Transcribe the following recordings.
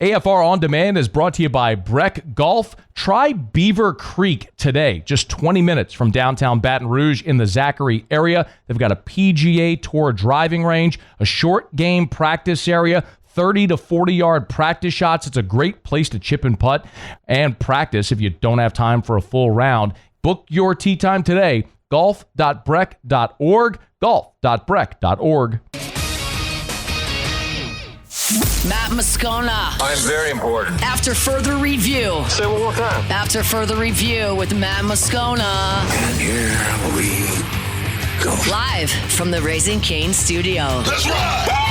AFR On Demand is brought to you by Breck Golf. Try Beaver Creek today, just 20 minutes from downtown Baton Rouge in the Zachary area. They've got a PGA Tour driving range, a short game practice area, 30 to 40-yard practice shots. It's a great place to chip and putt and practice if you don't have time for a full round. Book your tee time today, golf.breck.org, golf.breck.org. Matt Moscona. I'm very important. After further review. Say it one more time. After further review with Matt Moscona. And here we go. Live from the Raising Cane studio. Let's ride!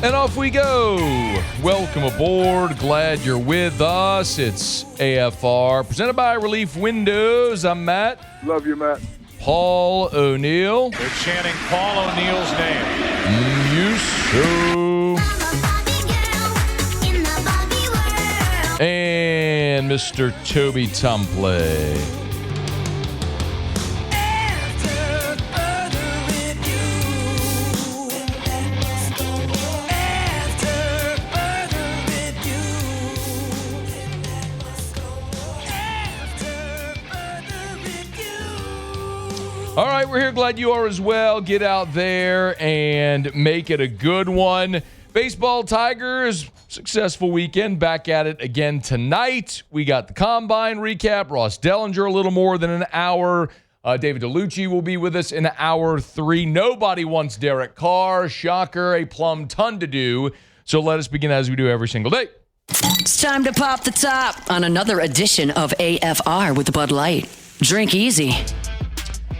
And off we go. Welcome aboard. Glad you're with us. It's AFR, presented by Relief Windows. I'm Matt. Love you, Matt. Paul O'Neill. They're chanting Paul O'Neill's name. You so. And Mr. Toby Tumpley. All right, we're here. Glad you are as well. Get out there and make it a good one. Baseball Tigers, successful weekend. Back at it again tonight. We got the Combine recap. Ross Dellinger a little more than an hour. David DeLucci will be with us in hour 3. Nobody wants Derek Carr. Shocker, a plum ton to do. So let us begin as we do every single day. It's time to pop the top on another edition of AFR with Bud Light. Drink easy.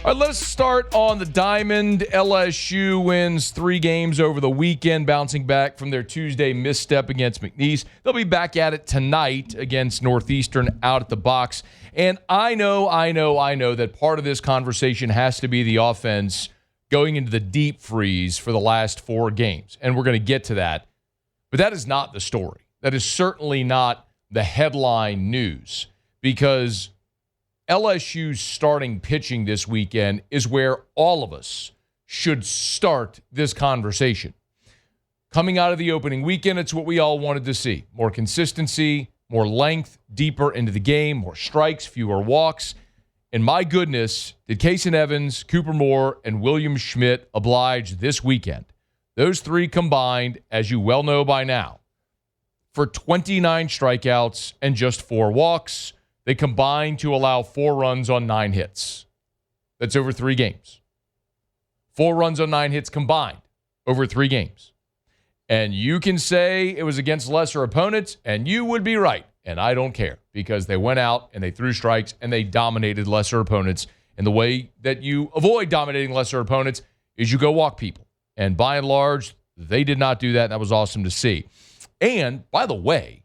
All right, let's start on the diamond. LSU wins 3 games over the weekend, bouncing back from their Tuesday misstep against McNeese. They'll be back at it tonight against Northeastern out at the box. And I know that part of this conversation has to be the offense going into the deep freeze for the last 4 games. And we're going to get to that. But that is not the story. That is certainly not the headline news, because LSU's starting pitching this weekend is where all of us should start this conversation. Coming out of the opening weekend, it's what we all wanted to see. More consistency, more length, deeper into the game, more strikes, fewer walks. And my goodness, did Kason Evans, Cooper Moore, and William Schmidt oblige this weekend. Those 3 combined, as you well know by now, for 29 strikeouts and just 4 walks. They combined to allow 4 runs on 9 hits. That's over 3 games. 4 runs on 9 hits combined over 3 games. And you can say it was against lesser opponents, and you would be right. And I don't care, because they went out and they threw strikes and they dominated lesser opponents. And the way that you avoid dominating lesser opponents is you go walk people. And by and large, they did not do that. And that was awesome to see. And by the way,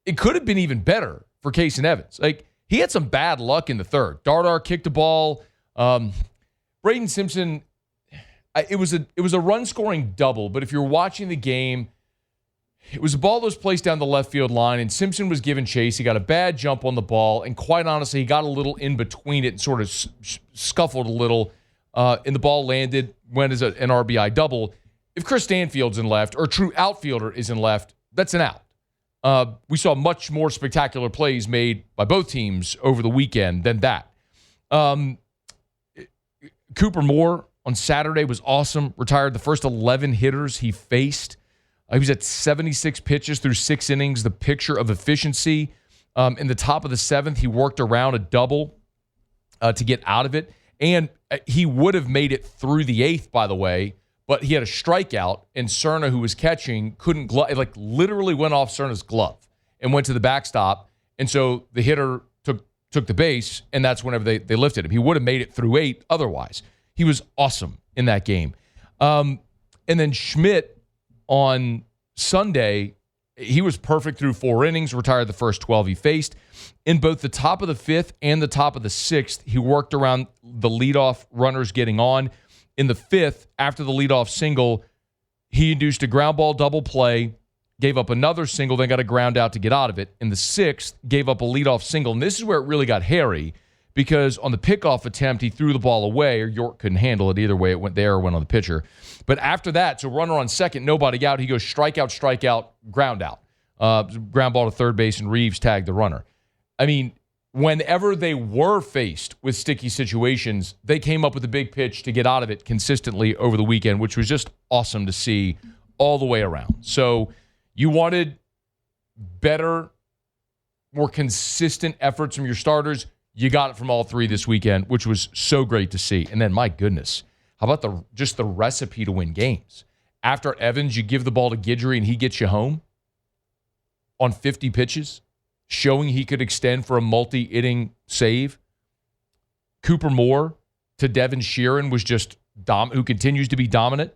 it could have been even better for Kason Evans. Like, he had some bad luck in the 3rd. Dardar kicked the ball. Braden Simpson, it was a run-scoring double, but if you're watching the game, it was a ball that was placed down the left field line, and Simpson was given chase. He got a bad jump on the ball, and quite honestly, he got a little in between it and sort of scuffled a little, and the ball landed, went as an RBI double. If Chris Stanfield's in left, or a true outfielder is in left, that's an out. We saw much more spectacular plays made by both teams over the weekend than that. Cooper Moore on Saturday was awesome. Retired the first 11 hitters he faced. He was at 76 pitches through 6 innings, the picture of efficiency. In the top of the 7th, he worked around a double to get out of it. And he would have made it through the 8th, by the way, but he had a strikeout, and Cerna, who was catching, couldn't glove. It like literally went off Cerna's glove and went to the backstop. And so the hitter took the base, and that's whenever they lifted him. He would have made it through 8 otherwise. He was awesome in that game. And then Schmidt on Sunday, he was perfect through 4 innings, retired the first 12 he faced. In both the top of the 5th and the top of the 6th, he worked around the leadoff runners getting on. In the 5th, after the leadoff single, he induced a ground ball double play gave up another single, then got a ground out to get out of it. In the 6th, gave up a leadoff single. And this is where it really got hairy because on the pickoff attempt, he threw the ball away, or York couldn't handle it. Either way, it went there or went on the pitcher. But after that, so runner on second, nobody out. He goes strikeout, ground out. Ground ball to third base, and Reeves tagged the runner. I mean, whenever they were faced with sticky situations, they came up with a big pitch to get out of it consistently over the weekend, which was just awesome to see all the way around. So you wanted better, more consistent efforts from your starters. You got it from all three this weekend, which was so great to see. And then, my goodness, how about just the recipe to win games? After Evans, you give the ball to Guidry and he gets you home on 50 pitches, showing he could extend for a multi-inning save. Cooper Moore to Devin Sheeran was just who continues to be dominant.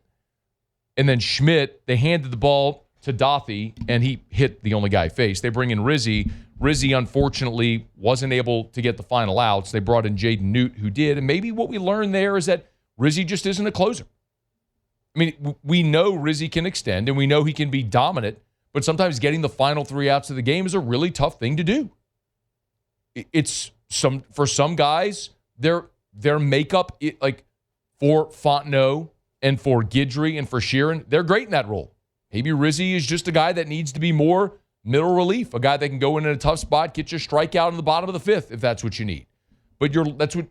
And then Schmidt, they handed the ball to Dothy, and he hit the only guy he faced. They bring in Rizzi. Rizzi, unfortunately, wasn't able to get the final outs. They brought in Jaden Newt, who did. And maybe what we learned there is that Rizzi just isn't a closer. I mean, we know Rizzi can extend, and we know he can be dominant, but sometimes getting the final 3 outs of the game is a really tough thing to do. For some guys, their makeup, like for Fontenot and for Guidry and for Sheeran, they're great in that role. Maybe Rizzi is just a guy that needs to be more middle relief, a guy that can go in a tough spot, get your strikeout in the bottom of the 5th if that's what you need. But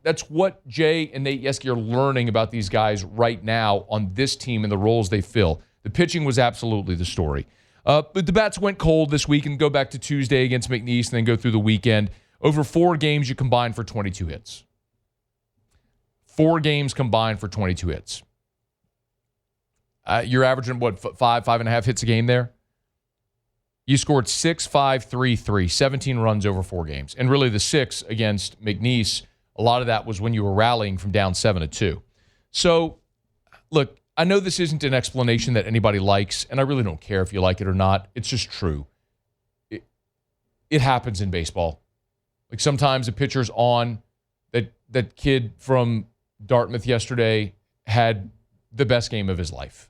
that's what Jay and Nate Yeske are learning about these guys right now on this team and the roles they fill. The pitching was absolutely the story. But the bats went cold this week and go back to Tuesday against McNeese and then go through the weekend. Over 4 games, you combined for 22 hits. 4 games combined for 22 hits. You're averaging, 5.5 hits a game there? You scored 6, 5, 3, 3, 17 runs over 4 games. And really the 6 against McNeese, a lot of that was when you were rallying from down 7-2. So, look, I know this isn't an explanation that anybody likes, and I really don't care if you like it or not. It's just true. It happens in baseball. Like sometimes a pitcher's on. That kid from Dartmouth yesterday had the best game of his life.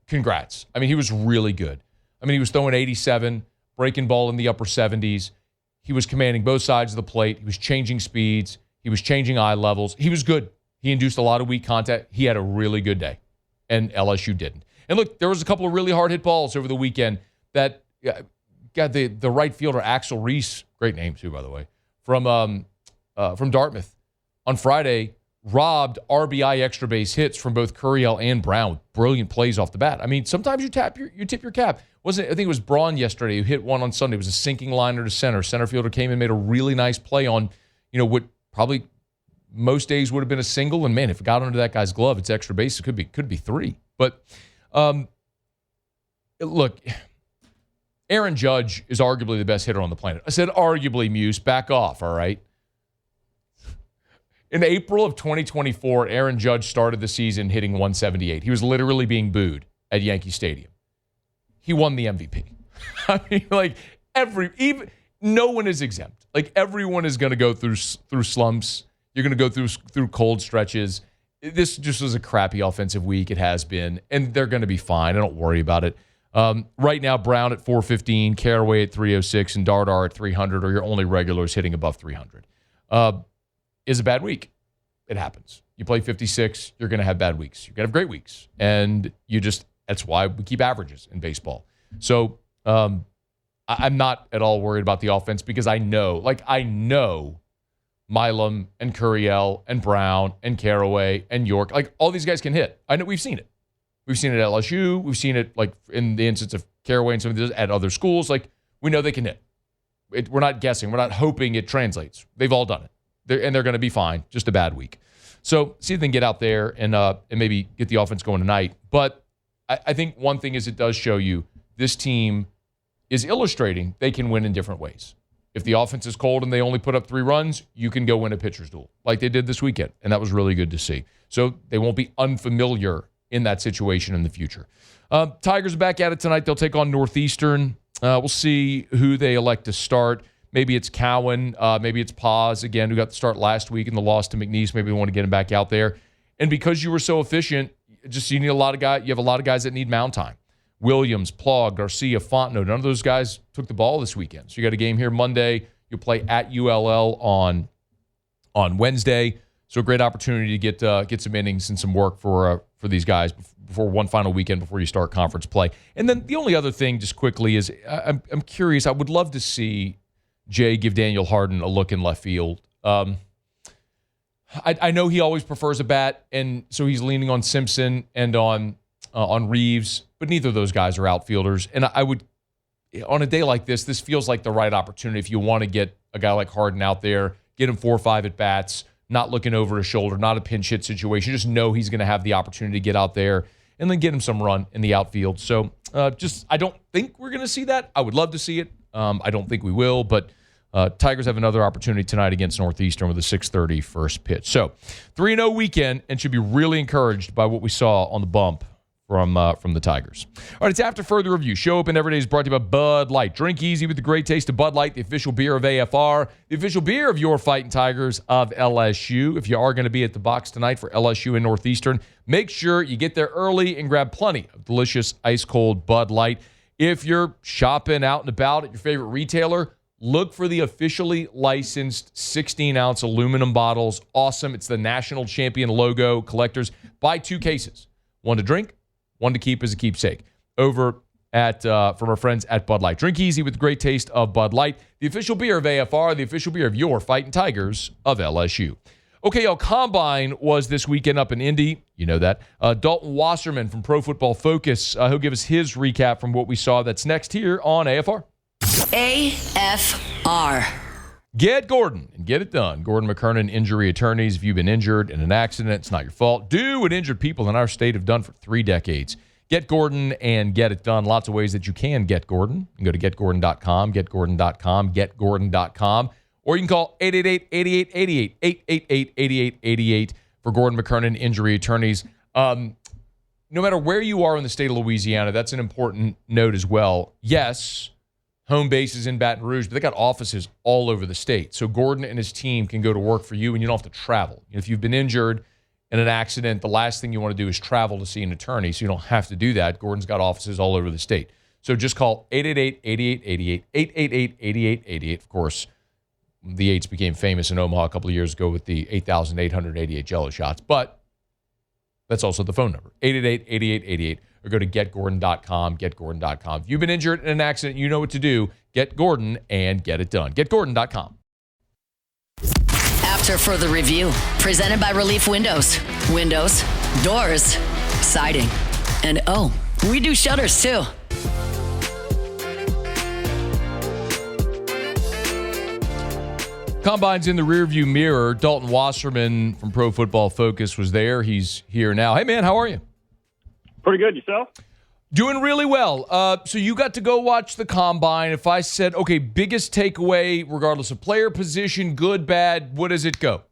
Congrats. I mean, he was really good. I mean, he was throwing 87, breaking ball in the upper 70s. He was commanding both sides of the plate. He was changing speeds. He was changing eye levels. He was good. He induced a lot of weak contact. He had a really good day, and LSU didn't. And look, there was a couple of really hard hit balls over the weekend that got the right fielder, Axel Reese, great name too, by the way, from Dartmouth on Friday, robbed RBI extra base hits from both Curiel and Brown with brilliant plays off the bat. I mean, sometimes you tip your cap. I think it was Braun yesterday who hit one on Sunday. It was a sinking liner to center. Center fielder came and made a really nice play on, what probably most days would have been a single. And man, if it got under that guy's glove, it's extra base. It could be 3. But look, Aaron Judge is arguably the best hitter on the planet. I said arguably, Muse. Back off, all right? In April of 2024, Aaron Judge started the season hitting 178. He was literally being booed at Yankee Stadium. He won the MVP. I mean, like no one is exempt. Like everyone is going to go through slumps. You're going to go through cold stretches. This just was a crappy offensive week. It has been, and they're going to be fine. I don't worry about it. Right now, Brown at 415, Caraway at 306, and Dardar at 300 are your only regulars hitting above 300. Is a bad week. It happens. You play 56, you're going to have bad weeks. You're going to have great weeks. And that's why we keep averages in baseball. So I'm not at all worried about the offense because I know Milam and Curiel and Brown and Caraway and York, like all these guys can hit. I know we've seen it. We've seen it at LSU. We've seen it like in the instance of Caraway and some of these at other schools. Like we know they can hit. We're not guessing. We're not hoping it translates. They've all done it. They're going to be fine. Just a bad week. So see if they can get out there and maybe get the offense going tonight. But I think one thing is it does show you this team is illustrating they can win in different ways. If the offense is cold and they only put up 3 runs, you can go win a pitcher's duel like they did this weekend. And that was really good to see. So they won't be unfamiliar in that situation in the future. Tigers are back at it tonight. They'll take on Northeastern. We'll see who they elect to start. Maybe it's Cowan. Maybe it's Paz, again, who got the start last week in the loss to McNeese. Maybe we want to get him back out there. And because you were so efficient, you need a lot of guys. You have a lot of guys that need mound time. Williams, Plaug, Garcia, Fontenot. None of those guys took the ball this weekend. So you got a game here Monday. You'll play at ULL on Wednesday. So a great opportunity to get some innings and some work for these guys before one final weekend before you start conference play. And then the only other thing, just quickly, is I'm curious. I would love to see Jay give Daniel Harden a look in left field. I know he always prefers a bat, and so he's leaning on Simpson and on Reeves, but neither of those guys are outfielders. And I would, on a day like this feels like the right opportunity if you want to get a guy like Harden out there, get him 4 or 5 at bats, not looking over his shoulder, not a pinch hit situation. Just know he's going to have the opportunity to get out there and then get him some run in the outfield. So I don't think we're going to see that. I would love to see it. I don't think we will, but Tigers have another opportunity tonight against Northeastern with a 6:30 first pitch. So 3-0 weekend, and should be really encouraged by what we saw on the bump from the Tigers. All right, it's After Further Review. Show Up and Every Day is brought to you by Bud Light. Drink easy with the great taste of Bud Light, the official beer of AFR, the official beer of your Fighting Tigers of LSU. If you are going to be at the box tonight for LSU and Northeastern, make sure you get there early and grab plenty of delicious ice-cold Bud Light. If you're shopping out and about at your favorite retailer, look for the officially licensed 16-ounce aluminum bottles. Awesome. It's the national champion logo. Collectors, buy 2 cases. 1 to drink, 1 to keep as a keepsake. Over at from our friends at Bud Light. Drink easy with the great taste of Bud Light, the official beer of AFR, the official beer of your Fighting Tigers of LSU. Okay, y'all, Combine was this weekend up in Indy. You know that. Dalton Wasserman from Pro Football Focus, he'll give us his recap from what we saw. That's next here on AFR. AFR. Get Gordon and get it done. Gordon McKernan Injury Attorneys. If you've been injured in an accident, it's not your fault. Do what injured people in our state have done for 3 decades. Get Gordon and get it done. Lots of ways that you can get Gordon. You can go to getgordon.com, getgordon.com, getgordon.com, or you can call 888-8888, 888-8888 for Gordon McKernan Injury Attorneys. No matter where you are in the state of Louisiana, that's an important note as well. Yes, home base is in Baton Rouge, but they got offices all over the state. So Gordon and his team can go to work for you, and you don't have to travel. If you've been injured in an accident, the last thing you want to do is travel to see an attorney, so you don't have to do that. Gordon's got offices all over the state. So just call 888-8888, 888-8888. Of course, the 8s became famous in Omaha a couple of years ago with the 8,888 Jello shots, but that's also the phone number, 888-8888. Or go to getgordon.com, getgordon.com. If you've been injured in an accident, you know what to do. Get Gordon and get it done. Getgordon.com. After Further Review, presented by Relief Windows. Windows, doors, siding, and oh, we do shutters too. Combine's in the rearview mirror. Dalton Wasserman from Pro Football Focus was there. He's here now. Hey, man, how are you? Pretty good. Yourself? Doing really well. So you got to go watch the Combine. If I said, okay, biggest takeaway, regardless of player position, good, bad, what does it go?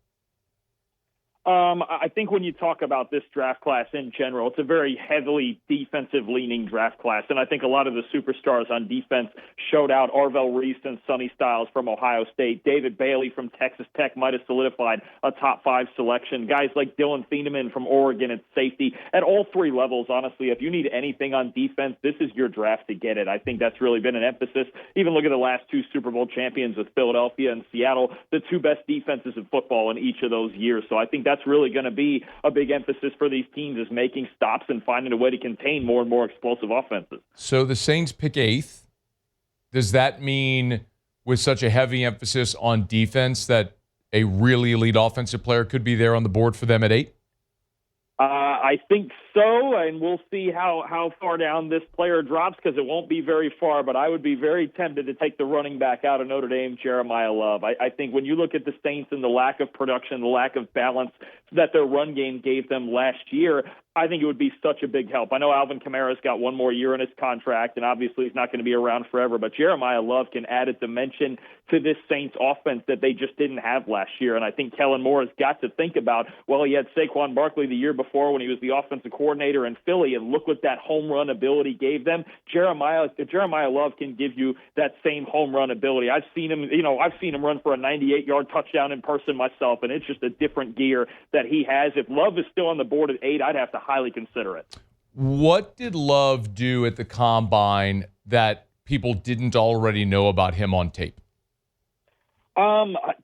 I think when you talk about this draft class in general, it's a very heavily defensive-leaning draft class, and I think a lot of the superstars on defense showed out. Arvell Reese and Sonny Styles from Ohio State. David Bailey from Texas Tech might have solidified a top-5 selection. Guys like Dylan Thieneman from Oregon at safety. At all 3 levels, honestly, if you need anything on defense, this is your draft to get it. I think that's really been an emphasis. Even look at the last 2 Super Bowl champions with Philadelphia and Seattle, the 2 best defenses in football in each of those years. So I think that's really going to be a big emphasis for these teams, is making stops and finding a way to contain more and more explosive offenses. So the Saints pick 8th. Does that mean, with such a heavy emphasis on defense, that a really elite offensive player could be there on the board for them at 8? I think so, and we'll see how far down this player drops, because it won't be very far, but I would be very tempted to take the running back out of Notre Dame, Jeremiah Love. I think when you look at the Saints and the lack of production, the lack of balance that their run game gave them last year, I think it would be such a big help. I know Alvin Kamara's got 1 more year in his contract, and obviously he's not going to be around forever, but Jeremiah Love can add a dimension to this Saints offense that they just didn't have last year. And I think Kellen Moore has got to think about, well, he had Saquon Barkley the year before when he was the offensive coordinator in Philly, and look what that home run ability gave them. Jeremiah Love can give you that same home run ability. I've seen him run for a 98-yard touchdown in person myself, and it's just a different gear that he has. If Love is still on the board at 8, I'd have to highly consider it. What did Love do at the Combine that people didn't already know about him on tape?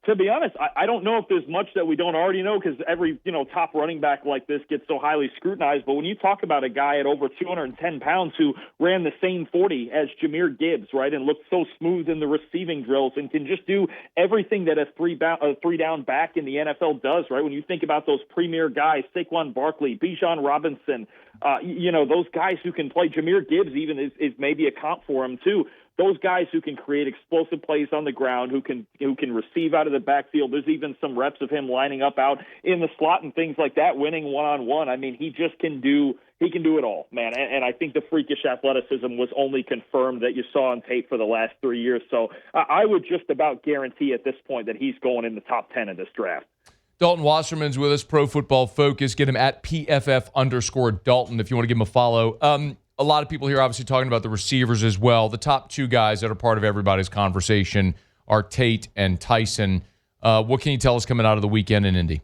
To be honest, I don't know if there's much that we don't already know because every, top running back like this gets so highly scrutinized. But when you talk about a guy at over 210 pounds who ran the same 40 as Jahmyr Gibbs, right, and looked so smooth in the receiving drills and can just do everything that a three-down back in the NFL does, right? When you think about those premier guys, Saquon Barkley, Bijan Robinson, those guys who can play, Jahmyr Gibbs even is maybe a comp for him too. Those guys who can create explosive plays on the ground, who can receive out of the backfield. There's even some reps of him lining up out in the slot and things like that, winning one-on-one. I mean, he can do it all, man. And I think the freakish athleticism was only confirmed that you saw on tape for the last 3 years. So I would just about guarantee at this point that he's going in the top 10 of this draft. Dalton Wasserman's with us, Pro Football Focus. Get him at PFF_Dalton if you want to give him a follow. A lot of people here obviously talking about the receivers as well. The top two guys that are part of everybody's conversation are Tate and Tyson. What can you tell us coming out of the weekend in Indy?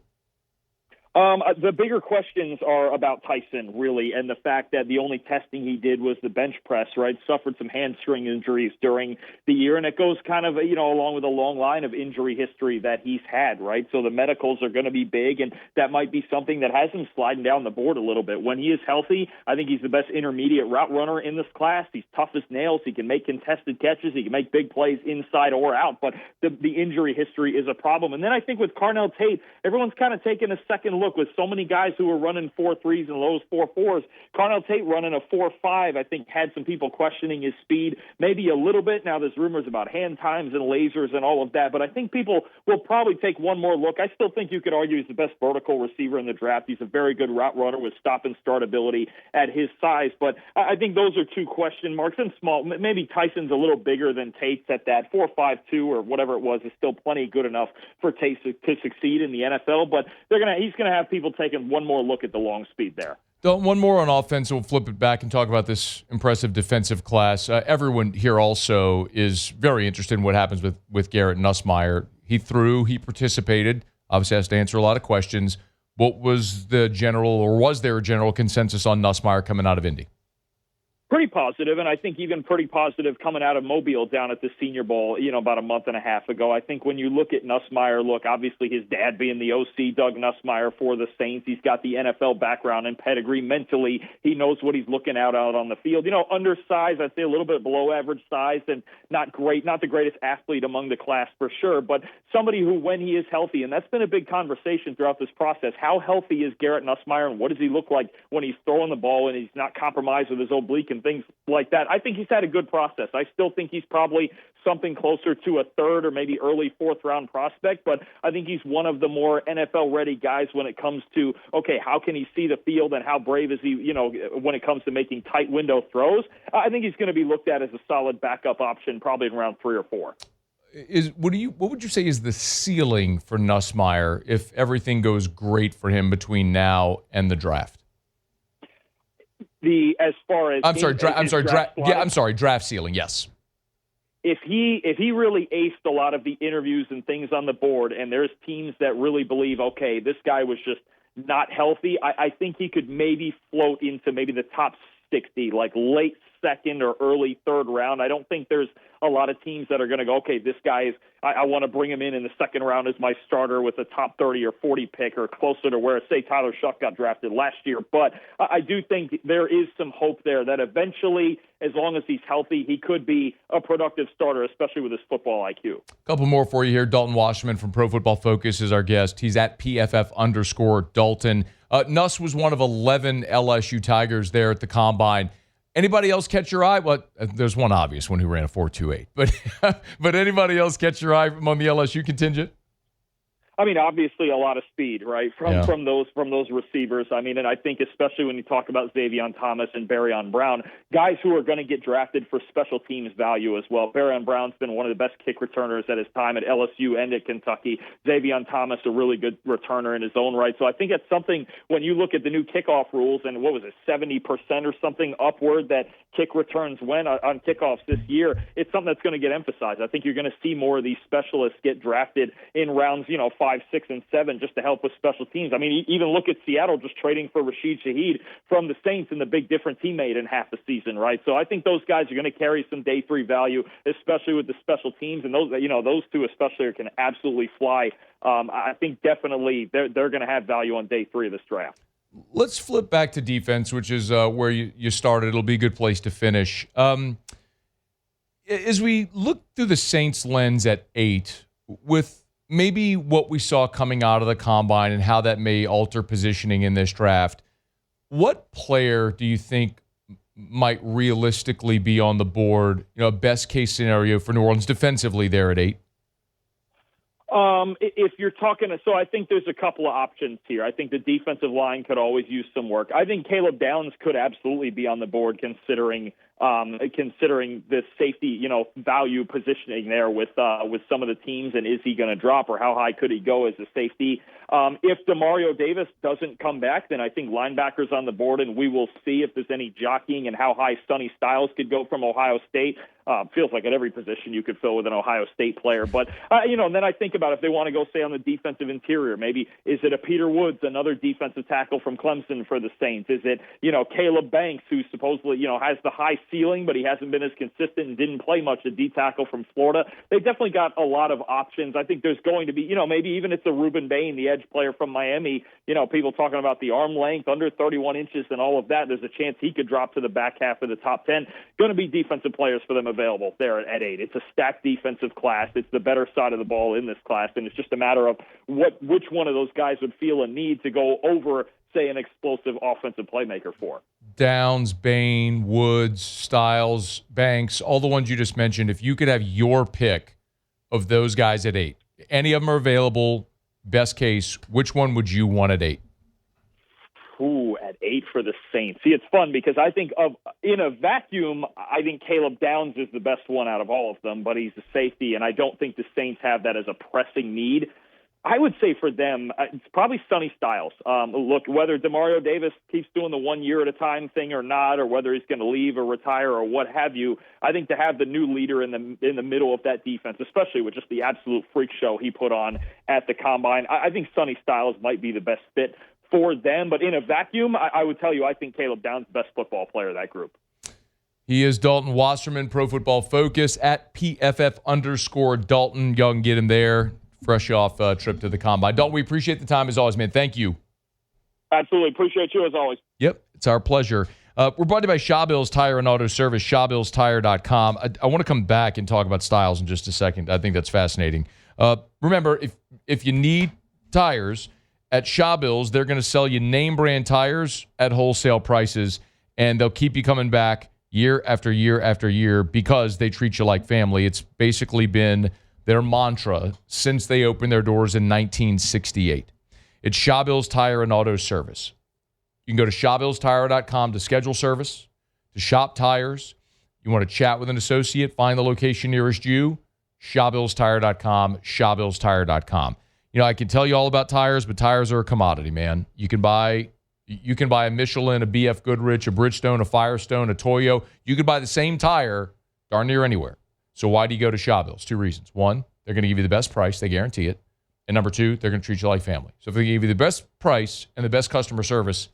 The bigger questions are about Tyson, really, and the fact that the only testing he did was the bench press, right? Suffered some hamstring injuries during the year, and it goes kind of, along with a long line of injury history that he's had, right? So the medicals are going to be big, and that might be something that has him sliding down the board a little bit. When he is healthy, I think he's the best intermediate route runner in this class. He's tough as nails. He can make contested catches. He can make big plays inside or out, but the injury history is a problem. And then I think with Carnell Tate, everyone's kind of taking a second look with so many guys who were running 4.3s and lows 4.4s. Carnell Tate running a 4.5, I think, had some people questioning his speed maybe a little bit. Now there's rumors about hand times and lasers and all of that, but I think people will probably take one more look. I still think you could argue he's the best vertical receiver in the draft. He's a very good route runner with stop and start ability at his size, but I think those are two question marks. And small, maybe Tyson's a little bigger than Tate's at that 4.52 or whatever it was is still plenty good enough for Tate to succeed in the NFL, but he's going to have people taking one more look at the long speed there. One more on offense, and we'll flip it back and talk about this impressive defensive class. Everyone here also is very interested in what happens with Garrett Nussmeier. He threw, he participated, obviously has to answer a lot of questions. What was was there a general consensus on Nussmeier coming out of Indy? Pretty positive, and I think even pretty positive coming out of Mobile down at the Senior Bowl, about a month and a half ago. I think when you look at Nussmeier, obviously his dad being the OC, Doug Nussmeier for the Saints, he's got the NFL background and pedigree. Mentally, he knows what he's looking out on the field. Undersized, I'd say a little bit below average size and not the greatest athlete among the class for sure, but somebody who, when he is healthy, and that's been a big conversation throughout this process, how healthy is Garrett Nussmeier and what does he look like when he's throwing the ball and he's not compromised with his oblique and things like that. I think he's had a good process. I still think he's probably something closer to a third or maybe early fourth-round prospect, but I think he's one of the more NFL-ready guys when it comes to, okay, how can he see the field and how brave is he, when it comes to making tight window throws. I think he's going to be looked at as a solid backup option probably in round 3 or 4. What would you say is the ceiling for Nussmeier if everything goes great for him between now and the draft? Draft ceiling, yes. If he really aced a lot of the interviews and things on the board, and there's teams that really believe, okay, this guy was just not healthy, I think he could maybe float into maybe the top 60, like late second or early third round. I don't think there's a lot of teams that are going to go, okay, this guy is, I want to bring him in the second round as my starter with a top 30 or 40 pick or closer to where, say, Tyler Shuck got drafted last year. But I do think there is some hope there that eventually, as long as he's healthy, he could be a productive starter, especially with his football IQ. A couple more for you here. Dalton Wasserman from Pro Football Focus is our guest. He's at PFF_Dalton. Nuss was one of 11 LSU Tigers there at the Combine. Anybody else catch your eye? Well, there's one obvious one who ran a 4.28. But anybody else catch your eye among the LSU contingent? I mean, obviously a lot of speed, right, from those receivers. I mean, and I think especially when you talk about Xavion Thomas and Barrion Brown, guys who are going to get drafted for special teams value as well. Barrion Brown's been one of the best kick returners at his time at LSU and at Kentucky. Xavion Thomas, a really good returner in his own right. So I think it's something when you look at the new kickoff rules and 70% or something upward that kick returns went on kickoffs this year, it's something that's going to get emphasized. I think you're going to see more of these specialists get drafted in rounds, 5, 6, and 7 just to help with special teams. I mean, even look at Seattle just trading for Rashid Shaheed from the Saints and the big difference he made in half the season, right? So I think those guys are going to carry some day 3 value, especially with the special teams, and those two especially can absolutely fly. I think definitely they're going to have value on day 3 of this draft. Let's flip back to defense, which is where you started. It'll be a good place to finish. As we look through the Saints lens at 8, with maybe what we saw coming out of the combine and how that may alter positioning in this draft, what player do you think might realistically be on the board, best case scenario for New Orleans defensively there at 8? If you're talking, so I think there's a couple of options here. I think the defensive line could always use some work. I think Caleb Downs could absolutely be on the board considering this safety, value positioning there with some of the teams, and is he going to drop, or how high could he go as a safety? If DeMario Davis doesn't come back, then I think linebackers on the board, and we will see if there's any jockeying and how high Sonny Styles could go from Ohio State. Feels like at every position you could fill with an Ohio State player. But, and then I think about if they want to go, say, on the defensive interior, maybe is it a Peter Woods, another defensive tackle from Clemson for the Saints? Is it, Caleb Banks, who supposedly, has the high ceiling, but he hasn't been as consistent and didn't play much, the D tackle from Florida? They definitely got a lot of options. I think there's going to be, maybe even it's a Ruben Bain, the edge player from Miami, people talking about the arm length, under 31 inches and all of that. There's a chance he could drop to the back half of the top 10. Going to be defensive players for them available there at 8. It's a stacked defensive class. It's the better side of the ball in this class, and it's just a matter of which one of those guys would feel a need to go over, say, an explosive offensive playmaker for. Downs, Bain, Woods, Styles, Banks, all the ones you just mentioned, if you could have your pick of those guys at 8, any of them are available, best case, which one would you want at 8? At 8 for the Saints. See, it's fun because I think in a vacuum, I think Caleb Downs is the best one out of all of them, but he's a safety, and I don't think the Saints have that as a pressing need. I would say for them, it's probably Sonny Styles. Look, whether DeMario Davis keeps doing the 1 year at a time thing or not, or whether he's going to leave or retire or what have you, I think to have the new leader in the middle of that defense, especially with just the absolute freak show he put on at the Combine, I think Sonny Styles might be the best fit for them. But in a vacuum, I would tell you I think Caleb Downs is the best football player of that group. He is Dalton Wasserman, Pro Football Focus, at PFF_Dalton. Y'all can get him there, fresh off trip to the Combine. Dalton, we appreciate the time as always, man. Thank you. Absolutely. Appreciate you as always. Yep, it's our pleasure. We're brought to you by Shawbills Tire and Auto Service, ShawBillsTire.com. I want to come back and talk about Styles in just a second. I think that's fascinating. Remember, if you need tires at Shawbills, they're going to sell you name brand tires at wholesale prices, and they'll keep you coming back year after year after year because they treat you like family. It's basically been their mantra since they opened their doors in 1968. It's Shawbills Tire and Auto Service. You can go to ShawBillsTire.com to schedule service, to shop tires. You want to chat with an associate, find the location nearest you, ShawBillsTire.com, ShawBillsTire.com. I can tell you all about tires, but tires are a commodity, man. You can buy a Michelin, a BF Goodrich, a Bridgestone, a Firestone, a Toyo. You could buy the same tire darn near anywhere. So why do you go to Shawbills? 2 reasons. 1, they're going to give you the best price. They guarantee it. And number 2, they're going to treat you like family. So if they give you the best price and the best customer service,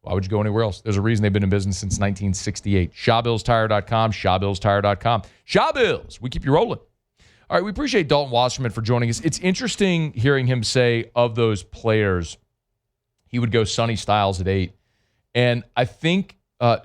why would you go anywhere else? There's a reason they've been in business since 1968. ShawBillsTire.com, ShawBillsTire.com. Shawbills, we keep you rolling. All right, we appreciate Dalton Wasserman for joining us. It's interesting hearing him say of those players, he would go Sonny Styles at 8. And I think, a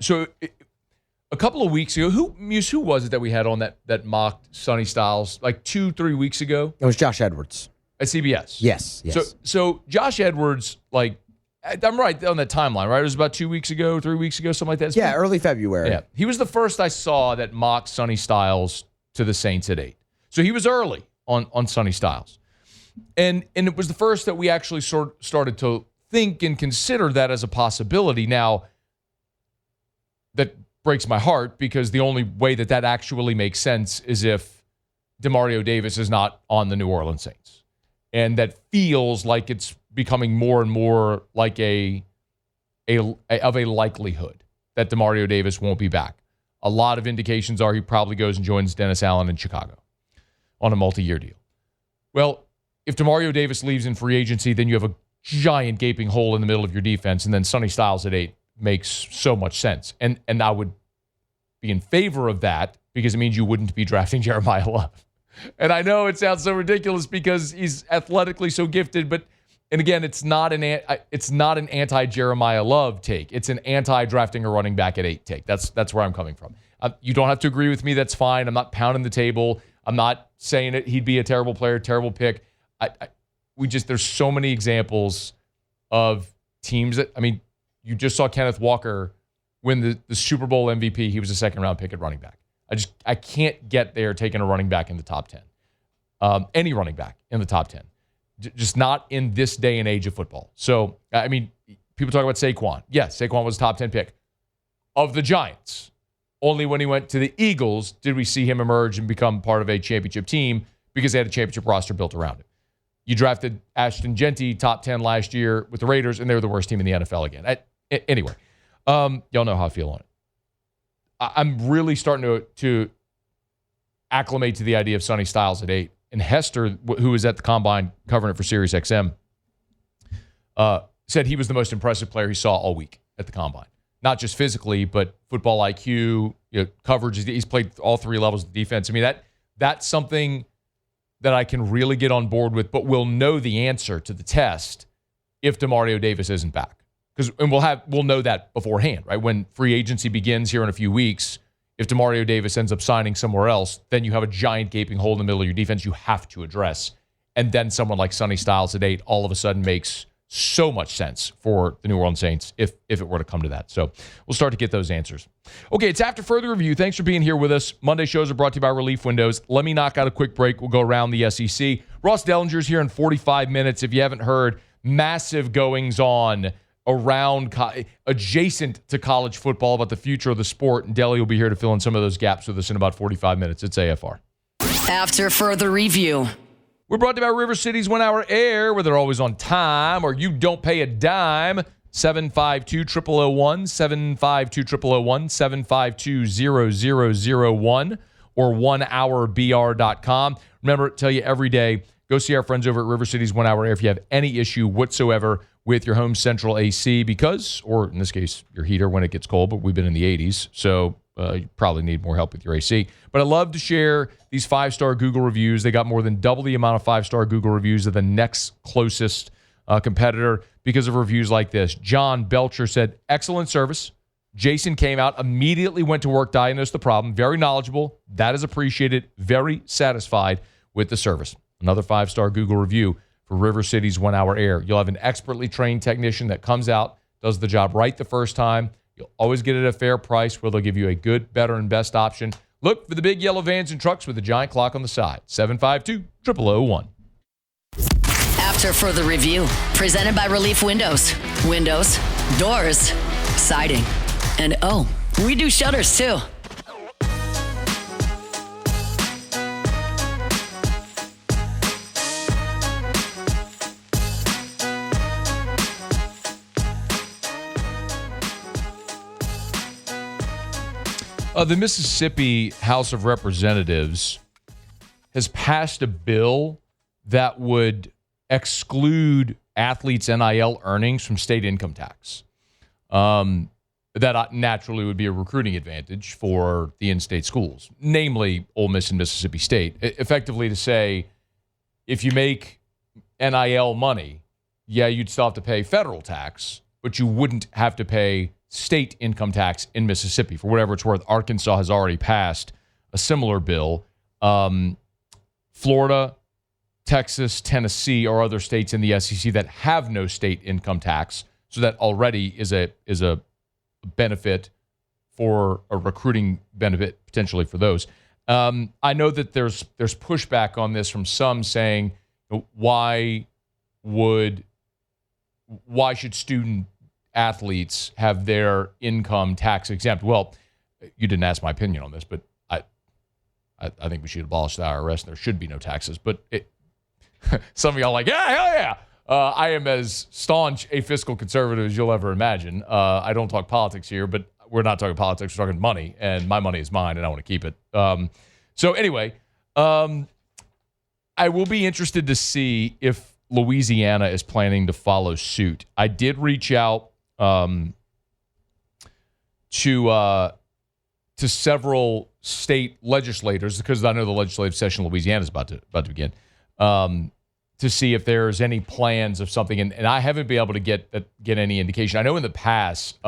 couple of weeks ago, who was it that we had on that mocked Sonny Styles, like 2-3 weeks ago? It was Josh Edwards. At CBS. Yes. So Josh Edwards, I'm right on that timeline, right? It was about 2 weeks ago, 3 weeks ago, something like that. Yeah, early February. Yeah. He was the first I saw that mocked Sonny Styles to the Saints at 8. So he was early on Sonny Styles. And it was the first that we actually started to think and consider that as a possibility. Now, that breaks my heart because the only way that actually makes sense is if DeMario Davis is not on the New Orleans Saints. And that feels like it's becoming more and more like of a likelihood that DeMario Davis won't be back. A lot of indications are he probably goes and joins Dennis Allen in Chicago on a multi-year deal. Well, if DeMario Davis leaves in free agency, then you have a giant gaping hole in the middle of your defense, and then Sonny Styles at 8 makes so much sense. And I would be in favor of that because it means you wouldn't be drafting Jeremiah Love. And I know it sounds so ridiculous because he's athletically so gifted, but and again, it's not an anti-Jeremiah Love take. It's an anti-drafting a running back at 8 take. That's where I'm coming from. You don't have to agree with me. That's fine. I'm not pounding the table. I'm not saying it. He'd be a terrible player, terrible pick. There's so many examples of teams that, you just saw Kenneth Walker win the Super Bowl MVP. He was a second-round pick at running back. I can't get there taking a running back in the top 10. Any running back in the top 10. Just not in this day and age of football. So, people talk about Saquon. Yes, Saquon was a top 10 pick of the Giants. Only when he went to the Eagles did we see him emerge and become part of a championship team because they had a championship roster built around him. You drafted Ashton Genty, top 10 last year with the Raiders, and they were the worst team in the NFL again. Anyway, y'all know how I feel on it. I'm really starting to acclimate to the idea of Sonny Styles at 8. And Hester, who was at the Combine covering it for SiriusXM, said he was the most impressive player he saw all week at the Combine. Not just physically, but football IQ, coverage. He's played all 3 levels of defense. That's something that I can really get on board with, but we'll know the answer to the test if DeMario Davis isn't back. And we'll know that beforehand, right? When free agency begins here in a few weeks, if DeMario Davis ends up signing somewhere else, then you have a giant gaping hole in the middle of your defense you have to address. And then someone like Sonny Styles at 8 all of a sudden makes so much sense for the New Orleans Saints if it were to come to that. So we'll start to get those answers. Okay, it's after further review. Thanks for being here with us. Monday shows are brought to you by Relief Windows. Let me knock out a quick break. We'll go around the SEC. Ross Dellinger's here in 45 minutes. If you haven't heard, massive goings on around adjacent to college football about the future of the sport. And Delly will be here to fill in some of those gaps with us in about 45 minutes. It's AFR. After further review. We're brought to you by River City's 1 Hour Air, where they're always on time or you don't pay a dime. 752-0001, 752-0001, 752-0001, or 1hourbr.com. Remember, tell you every day, go see our friends over at River City's 1 Hour Air if you have any issue whatsoever with your home central AC or in this case, your heater when it gets cold, but we've been in the 80s, so you probably need more help with your AC. But I love to share these 5-star Google reviews. They got more than double the amount of 5-star Google reviews of the next closest competitor because of reviews like this. John Belcher said, excellent service. Jason came out, immediately went to work, diagnosed the problem. Very knowledgeable. That is appreciated. Very satisfied with the service. Another 5-star Google review for River City's 1 Hour Air. You'll have an expertly trained technician that comes out, does the job right the first time. You'll always get it at a fair price where they'll give you a good, better, and best option. Look for the big yellow vans and trucks with the giant clock on the side. 752-0001. After further review, presented by Relief Windows. Windows, doors, siding, and we do shutters too. The Mississippi House of Representatives has passed a bill that would exclude athletes' NIL earnings from state income tax. That naturally would be a recruiting advantage for the in-state schools, namely Ole Miss and Mississippi State. Effectively to say, if you make NIL money, you'd still have to pay federal tax, but you wouldn't have to pay state income tax in Mississippi. For whatever it's worth, Arkansas has already passed a similar bill. Florida, Texas, Tennessee are other states in the SEC that have no state income tax, so that already is a benefit for a recruiting benefit potentially for those. I know that there's pushback on this from some saying, why should student athletes have their income tax exempt? Well, you didn't ask my opinion on this, but I think we should abolish the IRS and there should be no taxes. But some of y'all are like, yeah, hell yeah. I am as staunch a fiscal conservative as you'll ever imagine. I don't talk politics here, but we're not talking politics. We're talking money, and my money is mine, and I want to keep it. So anyway, I I will be interested to see if Louisiana is planning to follow suit. I did reach out to several state legislators, because I know the legislative session in Louisiana is about to begin, to see if there's any plans of something. And I haven't been able to get any indication. I know in the past,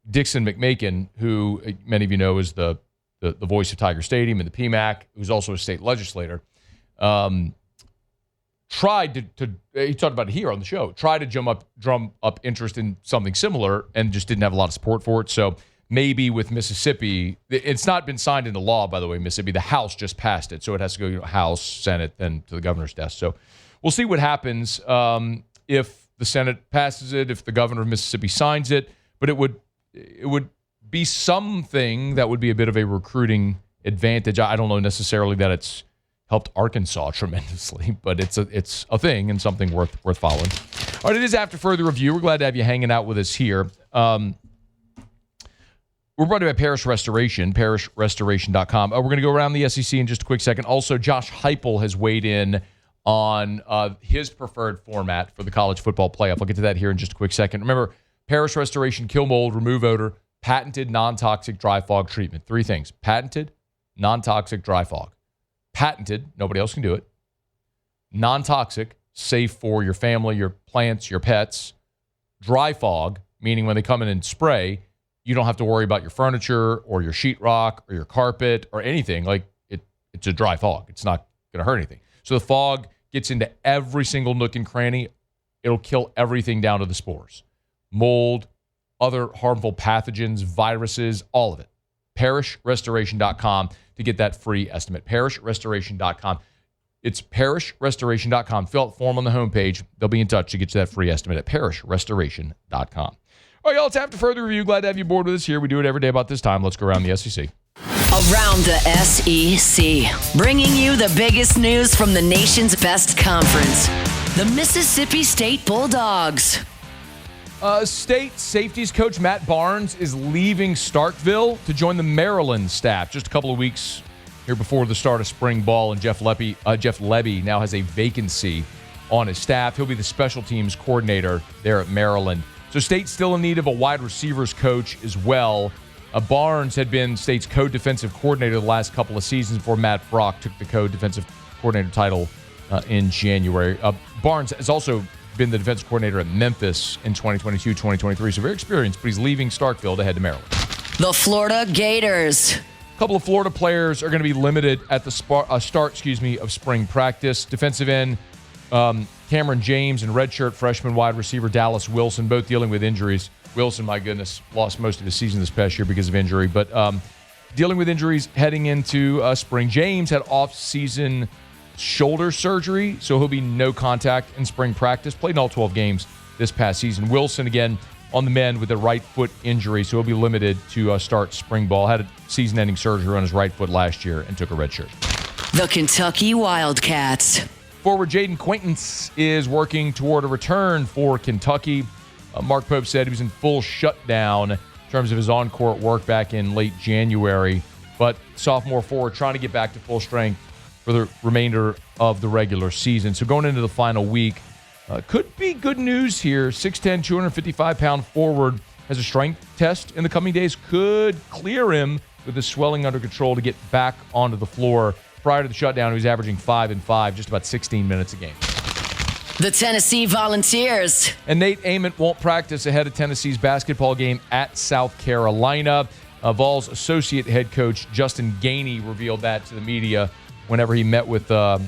Dixon McMakin, who many of you know is the voice of Tiger Stadium and the PMAC, who's also a state legislator, tried to he talked about it here on the show, tried to drum up interest in something similar and just didn't have a lot of support for it. So maybe with Mississippi, it's not been signed into law, by the way, Mississippi. The House just passed it, so it has to go House, Senate, then to the governor's desk. So we'll see what happens if the Senate passes it, if the governor of Mississippi signs it. But it would be something that would be a bit of a recruiting advantage. I don't know necessarily that it's helped Arkansas tremendously, but it's a thing and something worth following. All right, it is After Further Review. We're glad to have you hanging out with us here. We're brought to you by Parish Restoration, parishrestoration.com. We're going to go around the SEC in just a quick second. Also, Josh Heupel has weighed in on his preferred format for the college football playoff. I'll get to that here in just a quick second. Remember, Parish Restoration, kill mold, remove odor, patented non-toxic dry fog treatment. 3 things. Patented, non-toxic dry fog. Patented, nobody else can do it. Non-toxic, safe for your family, your plants, your pets. Dry fog, meaning when they come in and spray, you don't have to worry about your furniture or your sheetrock or your carpet or anything. Like it's a dry fog. It's not going to hurt anything. So the fog gets into every single nook and cranny. It'll kill everything down to the spores. Mold, other harmful pathogens, viruses, all of it. parishrestoration.com to get that free estimate. parishrestoration.com. It's parishrestoration.com. Fill out the form on the homepage. They'll be in touch to get you that free estimate at parishrestoration.com. All right, y'all, it's After Further Review. Glad to have you aboard with us here. We do it every day about this time. Let's go around the SEC. Around the SEC, bringing you the biggest news from the nation's best conference, the Mississippi State Bulldogs. State safeties coach Matt Barnes is leaving Starkville to join the Maryland staff just a couple of weeks here before the start of spring ball, and Jeff Lebby now has a vacancy on his staff. He'll be the special teams coordinator there at Maryland. So State's still in need of a wide receivers coach as well. Barnes had been State's co-defensive coordinator the last couple of seasons before Matt Brock took the co-defensive coordinator title in January. Barnes has also been the defensive coordinator at Memphis in 2022-2023, so very experienced, but he's leaving Starkville to head to Maryland. The Florida Gators. A couple of Florida players are going to be limited at the start of spring practice. Defensive end Cameron James and redshirt freshman wide receiver Dallas Wilson, both dealing with injuries. Wilson, my goodness, lost most of his season this past year because of injury, but dealing with injuries heading into spring. James had off-season shoulder surgery, so he'll be no contact in spring practice. Played in all 12 games this past season. Wilson, again, on the mend with a right foot injury, so he'll be limited to start spring ball. Had a season-ending surgery on his right foot last year and took a red shirt. The Kentucky Wildcats. Forward Jaden Quaintance is working toward a return for Kentucky. Mark Pope said he was in full shutdown in terms of his on-court work back in late January, but sophomore forward trying to get back to full strength for the remainder of the regular season. So going into the final week, could be good news here. 6'10", 255-pound forward has a strength test in the coming days. Could clear him with the swelling under control to get back onto the floor. Prior to the shutdown, he was averaging 5 and 5, just about 16 minutes a game. The Tennessee Volunteers. And Nate Ament won't practice ahead of Tennessee's basketball game at South Carolina. Vols associate head coach Justin Gainey revealed that to the media whenever he met with the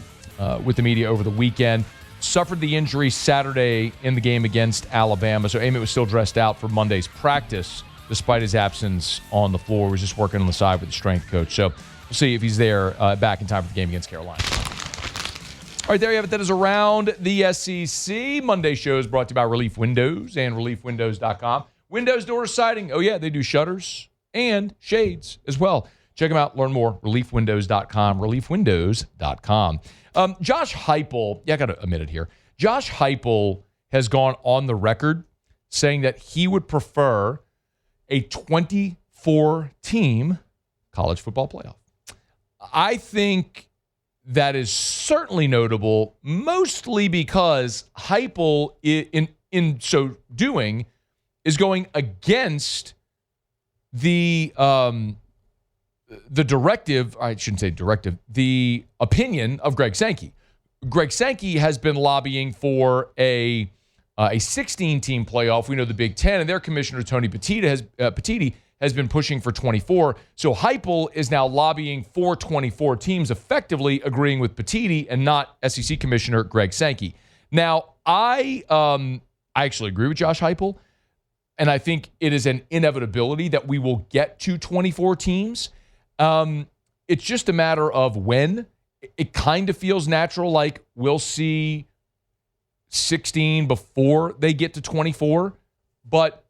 media over the weekend. Suffered the injury Saturday in the game against Alabama, so Ament was still dressed out for Monday's practice despite his absence on the floor. He was just working on the side with the strength coach. So we'll see if he's there back in time for the game against Carolina. All right, there you have it. That is Around the SEC. Monday's show is brought to you by Relief Windows and ReliefWindows.com. Windows, doors, siding. Oh, yeah, they do shutters and shades as well. Check them out. Learn more. ReliefWindows.com. ReliefWindows.com. Josh Heupel, I got to admit it here. Josh Heupel has gone on the record saying that he would prefer a 24-team college football playoff. I think that is certainly notable, mostly because Heupel, in so doing, is going against the directive, I shouldn't say directive, the opinion of Greg Sankey. Greg Sankey has been lobbying for a 16-team playoff. We know the Big Ten, and their commissioner, Tony Petitti, has been pushing for 24. So Heupel is now lobbying for 24 teams, effectively agreeing with Petitti and not SEC Commissioner Greg Sankey. Now, I actually agree with Josh Heupel, and I think it is an inevitability that we will get to 24 teams. It's just a matter of when. It kind of feels natural, like we'll see 16 before they get to 24, but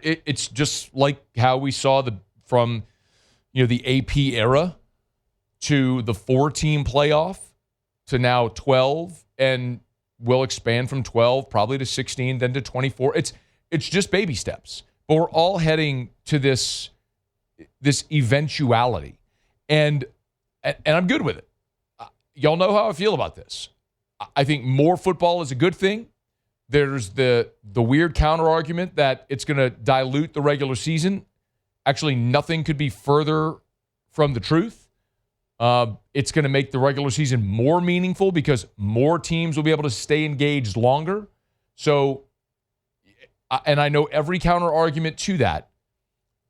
it's just like how we saw from the AP era to the 4-team playoff to now 12, and we'll expand from 12 probably to 16, then to 24. It's just baby steps, but we're all heading to this eventuality, and I'm good with it. Y'all know how I feel about this. I think more football is a good thing. There's the weird counter argument that it's going to dilute the regular season. Actually, nothing could be further from the truth. It's going to make the regular season more meaningful because more teams will be able to stay engaged longer. So, and I know every counter argument to that,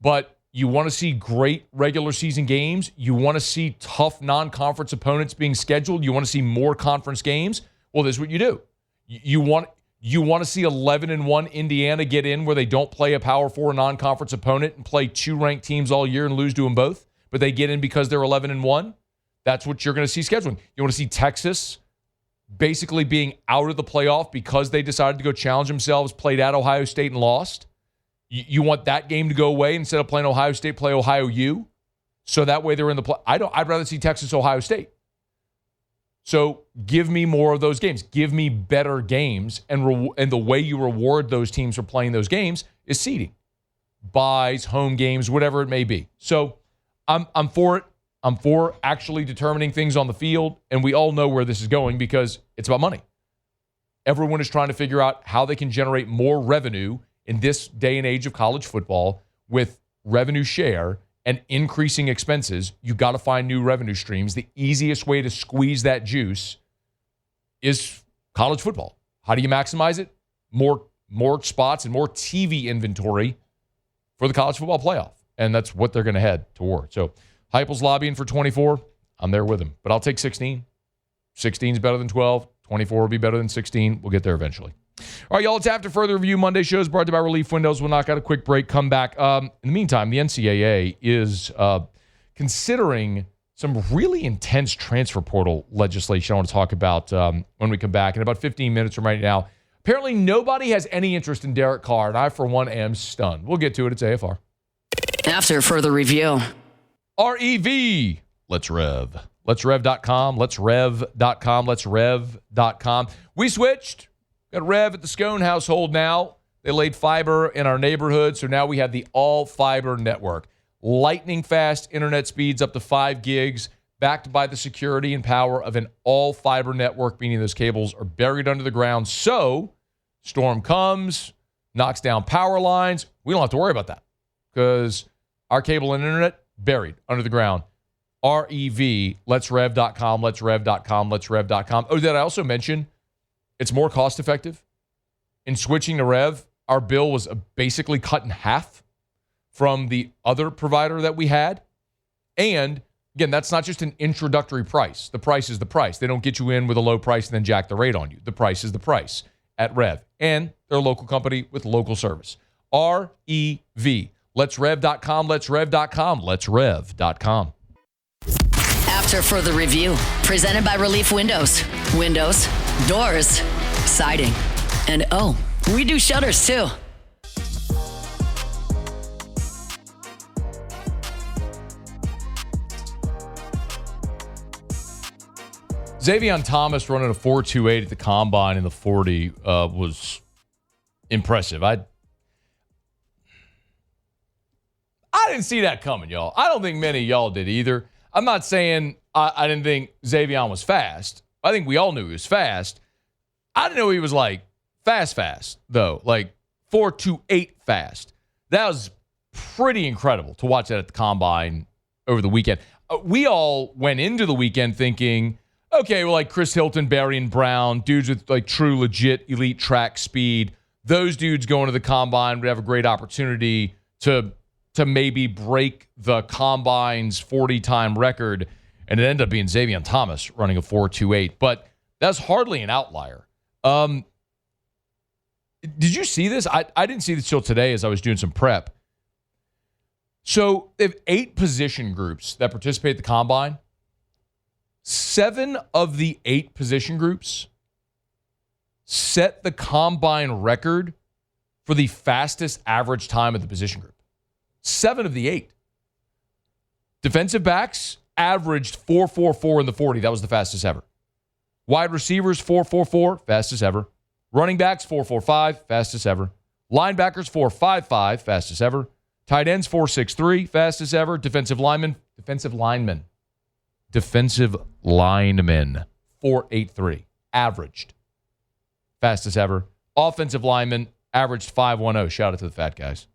but you want to see great regular season games. You want to see tough non-conference opponents being scheduled. You want to see more conference games. Well, this is what you do. You want to see 11-1 Indiana get in where they don't play a Power 4 non-conference opponent and play 2 ranked teams all year and lose to them both, but they get in because they're 11-1. That's what you're going to see scheduling. You want to see Texas basically being out of the playoff because they decided to go challenge themselves, played at Ohio State and lost. You want that game to go away instead of playing Ohio State, play Ohio U, so that way they're in the play. I'd rather see Texas, Ohio State. So give me more of those games. Give me better games, and the way you reward those teams for playing those games is seeding, buys, home games, whatever it may be. So I'm for it. I'm for actually determining things on the field, and we all know where this is going because it's about money. Everyone is trying to figure out how they can generate more revenue in this day and age of college football with revenue share and increasing expenses. You got to find new revenue streams. The easiest way to squeeze that juice is college football. How do you maximize it? More spots and more TV inventory for the college football playoff. And that's what they're going to head toward. So Heupel's lobbying for 24. I'm there with him. But I'll take 16. 16 is better than 12. 24 will be better than 16. We'll get there eventually. All right, y'all, it's After Further Review. Monday shows brought to you by Relief Windows. We'll knock out a quick break, come back. In the meantime, the NCAA is considering some really intense transfer portal legislation I want to talk about when we come back in about 15 minutes from right now. Apparently, nobody has any interest in Derek Carr, and I, for one, am stunned. We'll get to it. It's AFR. After Further Review. REV. Let's Rev. Let'sRev.com. Let'sRev.com. Let'sRev.com. We switched. Got Rev at the Scone household now. They laid fiber in our neighborhood, so now we have the all-fiber network. Lightning fast internet speeds up to 5 gigs, backed by the security and power of an all-fiber network, meaning those cables are buried under the ground. So, storm comes, knocks down power lines. We don't have to worry about that because our cable and internet buried under the ground. REV, Let'sRev.com, Let'sRev.com, Let'sRev.com. Oh, did I also mention it's more cost-effective? In switching to Rev, our bill was basically cut in half from the other provider that we had. And, again, that's not just an introductory price. The price is the price. They don't get you in with a low price and then jack the rate on you. The price is the price at Rev. And they're a local company with local service. REV. Let'sRev.com, Let'sRev.com, Let'sRev.com. After Further Review, presented by Relief Windows. Windows, doors, siding, and oh, we do shutters too. Xavier Thomas running a 4.28 at the combine in the 40 was impressive. I didn't see that coming, y'all. I don't think many of y'all did either. I'm not saying I didn't think Xavier was fast. I think we all knew he was fast. I didn't know he was like fast, though. Like 4.28 fast. That was pretty incredible to watch that at the combine over the weekend. We all went into the weekend thinking, okay, well, like Chris Hilton, Barry, and Brown, dudes with like true, legit elite track speed, those dudes going to the combine would have a great opportunity to maybe break the combine's 40-time record, and it ended up being Xavier Thomas running a 4.28. But that's hardly an outlier. Did you see this? I didn't see this till today as I was doing some prep. So they have 8 position groups that participate at the combine. 7 of the 8 position groups set the combine record for the fastest average time of the position group. 7 of the 8. Defensive backs averaged 4.44 in the 40. That was the fastest ever. Wide receivers, 4.44, fastest ever. Running backs, 4.45, fastest ever. Linebackers, 4.55, fastest ever. Tight ends, 4.63, fastest ever. Defensive linemen, 4.83, averaged. Fastest ever. Offensive linemen averaged 5.10. Shout out to the fat guys.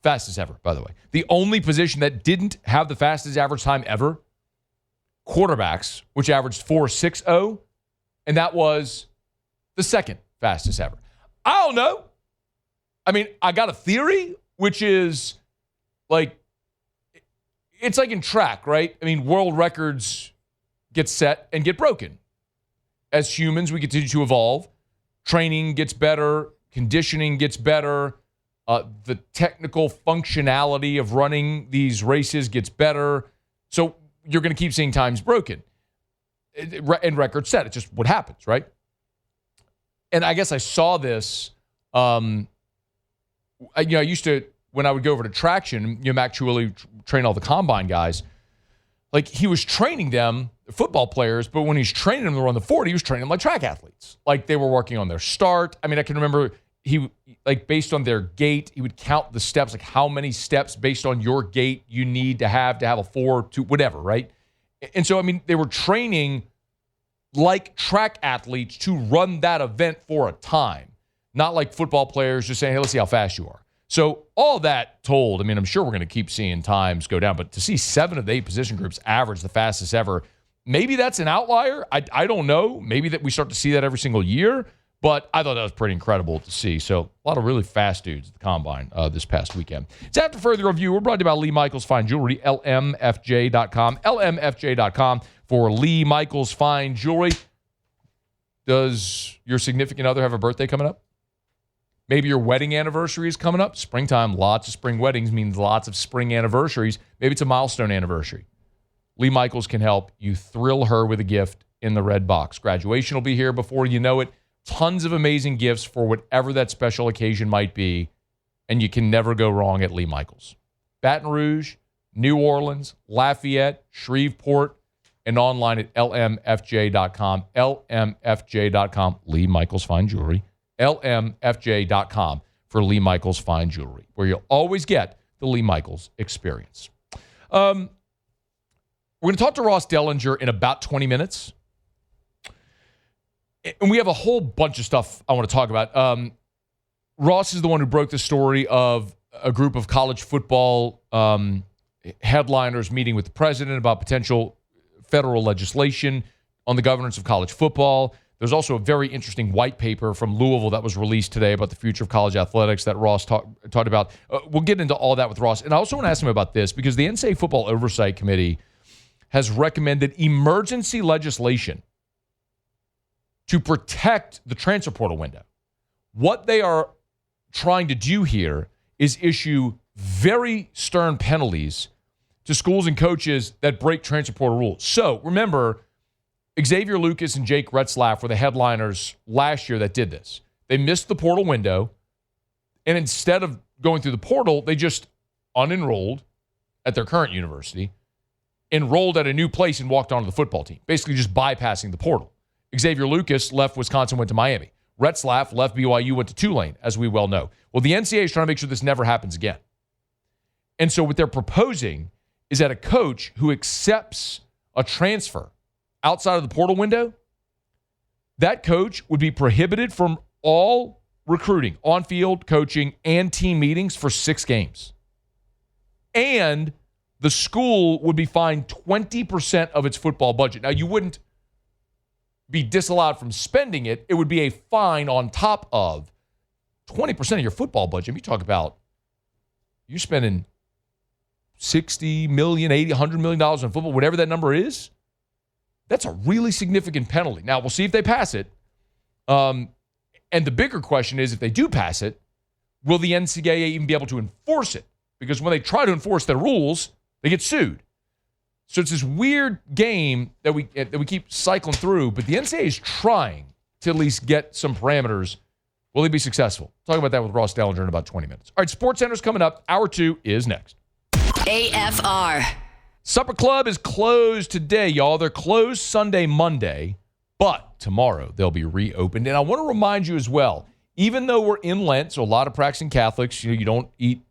Fastest ever, by the way. The only position that didn't have the fastest average time ever, quarterbacks, which averaged 4.60, and that was the second fastest ever. I don't know. I mean, I got a theory, which is like, it's like in track, right? I mean, world records get set and get broken. As humans, we continue to evolve. Training gets better. Conditioning gets better. The technical functionality of running these races gets better. So you're going to keep seeing times broken and records set. It's just what happens, right? And I guess I saw this. I used to, when I would go over to traction, Mac Chuili train all the combine guys. Like, he was training them, football players, but when he's training them to run the 40, he was training them like track athletes. Like, they were working on their start. I mean, I can remember based on their gait, he would count the steps, like how many steps based on your gait you need to have a 4, 2, whatever, right? And so, I mean, they were training like track athletes to run that event for a time, not like football players just saying, hey, let's see how fast you are. So all that told, I mean, I'm sure we're going to keep seeing times go down, but to see 7 of the 8 position groups average the fastest ever, maybe that's an outlier. I don't know. Maybe that we start to see that every single year, but I thought that was pretty incredible to see. So a lot of really fast dudes at the combine this past weekend. It's After Further Review. We're brought to you by Lee Michaels Fine Jewelry, lmfj.com, lmfj.com for Lee Michaels Fine Jewelry. Does your significant other have a birthday coming up? Maybe your wedding anniversary is coming up. Springtime, lots of spring weddings means lots of spring anniversaries. Maybe it's a milestone anniversary. Lee Michaels can help you thrill her with a gift in the red box. Graduation will be here before you know it. Tons of amazing gifts for whatever that special occasion might be, and you can never go wrong at Lee Michaels. Baton Rouge, New Orleans, Lafayette, Shreveport, and online at lmfj.com. lmfj.com. Lee Michaels Fine Jewelry. lmfj.com for Lee Michaels Fine Jewelry, where you'll always get the Lee Michaels experience. We're going to talk to Ross Dellinger in about 20 minutes. And we have a whole bunch of stuff I want to talk about. Ross is the one who broke the story of a group of college football headliners meeting with the president about potential federal legislation on the governance of college football. There's also a very interesting white paper from Louisville that was released today about the future of college athletics that Ross talked about. We'll get into all that with Ross. And I also want to ask him about this because the NCAA Football Oversight Committee has recommended emergency legislation to protect the transfer portal window. What they are trying to do here is issue very stern penalties to schools and coaches that break transfer portal rules. So remember, Xavier Lucas and Jake Retzlaff were the headliners last year that did this. They missed the portal window, and instead of going through the portal, they just unenrolled at their current university, enrolled at a new place, and walked onto the football team, basically just bypassing the portal. Xavier Lucas left Wisconsin, went to Miami. Retzlaff left BYU, went to Tulane, as we well know. Well, the NCAA is trying to make sure this never happens again. And so what they're proposing is that a coach who accepts a transfer outside of the portal window, that coach would be prohibited from all recruiting, on-field coaching, and team meetings for 6 games. And the school would be fined 20% of its football budget. Now, you wouldn't be disallowed from spending it. It would be a fine on top of 20% of your football budget. You talk about you're spending $60 million, $80, $100 million on football, whatever that number is. That's a really significant penalty. Now, we'll see if they pass it. And the bigger question is, if they do pass it, will the NCAA even be able to enforce it? Because when they try to enforce their rules, they get sued. So it's this weird game that we keep cycling through, but the NCAA is trying to at least get some parameters. Will they be successful? Talk about that with Ross Dellinger in about 20 minutes. All right, SportsCenter's coming up. Hour 2 is next. AFR. Supper Club is closed today, y'all. They're closed Sunday, Monday, but tomorrow they'll be reopened. And I want to remind you as well, even though we're in Lent, so a lot of practicing Catholics, you don't eat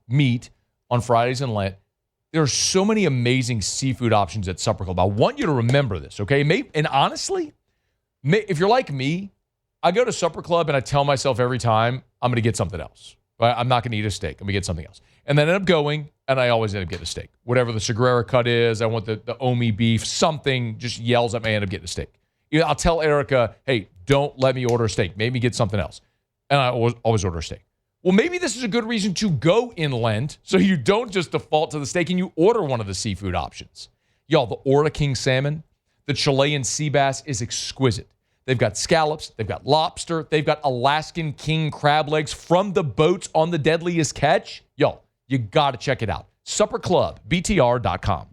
meat on Fridays in Lent. There are so many amazing seafood options at Supper Club. I want you to remember this, okay? And honestly, if you're like me, I go to Supper Club and I tell myself every time, I'm going to get something else. Right? I'm not going to eat a steak. I'm going to get something else. And then I end up going, and I always end up getting a steak. Whatever the Sagrera cut is, I want the Omi beef, something just yells at me, I end up getting a steak. I'll tell Erica, hey, don't let me order a steak. Maybe get something else. And I always order a steak. Well, maybe this is a good reason to go in Lent so you don't just default to the steak and you order one of the seafood options. Y'all, the Ora King salmon, the Chilean sea bass is exquisite. They've got scallops, they've got lobster, they've got Alaskan king crab legs from the boats on the Deadliest Catch. Y'all, you got to check it out. SupperClubBTR.com.